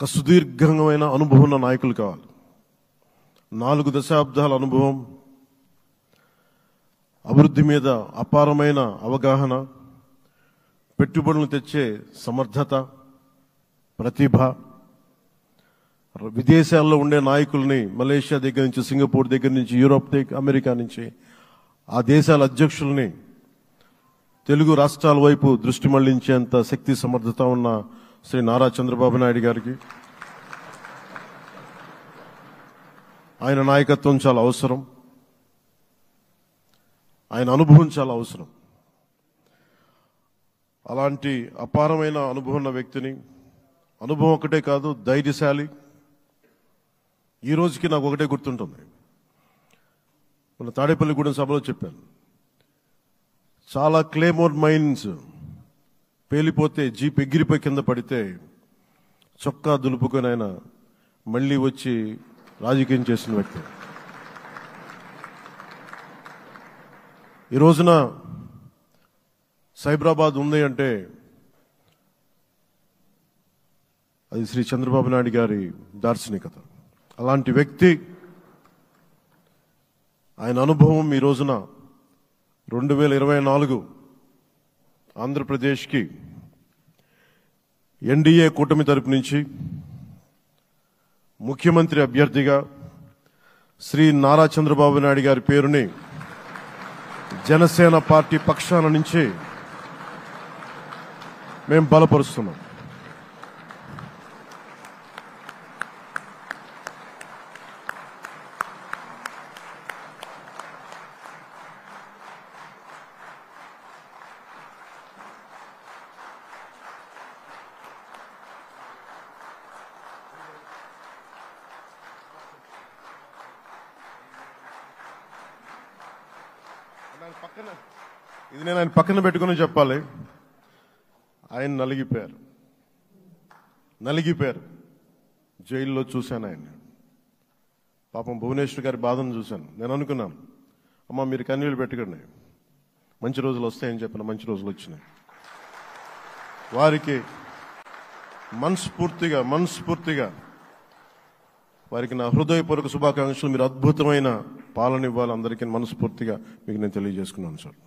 ఒక సుదీర్ఘమైన అనుభవం ఉన్న నాయకులు కావాలి. 4 దశాబ్దాల అనుభవం, అభివృద్ధి మీద అపారమైన అవగాహన, పెట్టుబడులు తెచ్చే సమర్థత, ప్రతిభ. విదేశాల్లో ఉండే నాయకుల్ని మలేషియా దగ్గర నుంచి, సింగపూర్ దగ్గర నుంచి, యూరోప్ దగ్గర, అమెరికా నుంచి ఆ దేశాల అధ్యక్షుల్ని తెలుగు రాష్ట్రాల వైపు దృష్టి మళ్లించేంత శక్తి సమర్థత ఉన్న శ్రీ నారా చంద్రబాబు నాయుడు గారికి ఆయన నాయకత్వం చాలా అవసరం, ఆయన అనుభవం చాలా అవసరం. అలాంటి అపారమైన అనుభవం ఉన్న వ్యక్తిని, అనుభవం ఒకటే కాదు, ధైర్యశాలి. ఈ రోజుకి నాకు ఒకటే గుర్తుంటుంది. మన తాడేపల్లిగూడెం సభలో చెప్పాను, చాలా క్లేమోర్ మైన్స్ పేలిపోతే జీప్ ఎగిరిపోయి కింద పడితే చొక్కా దులుపుకొని ఆయన మళ్ళీ వచ్చి రాజకీయం చేసిన వ్యక్తి. ఈ రోజున సైబరాబాద్ ఉంది అంటే అది శ్రీ చంద్రబాబు నాయుడు గారి దార్శనికత. అలాంటి వ్యక్తి, ఆయన అనుభవం ఈ రోజున 2024 ఆంధ్రప్రదేశ్కి ఎన్డీఏ కూటమి తరపు నుంచి ముఖ్యమంత్రి అభ్యర్థిగా శ్రీ నారా చంద్రబాబు నాయుడు గారి పేరుని జనసేన పార్టీ పక్షాన నుంచి మేము బలపరుస్తున్నాం. ఇది నేను ఆయన పక్కన పెట్టుకుని చెప్పాలి. ఆయన నలిగిపోయారు. జైల్లో చూశాను ఆయన. పాపం భువనేశ్వర్ గారి బాధను చూశాను. నేను అనుకున్నాను, అమ్మ మీరు కన్నీళ్ళు పెట్టకండి, మంచి రోజులు వస్తాయని చెప్పిన మంచి రోజులు వచ్చినాయి. వారికి మనస్ఫూర్తిగా వారికి నా హృదయపూర్వక శుభాకాంక్షలు. మీరు అద్భుతమైన పాలన ఇవ్వాలి అందరికీ మనస్ఫూర్తిగా మీకు నేను తెలియజేసుకున్నాను సార్.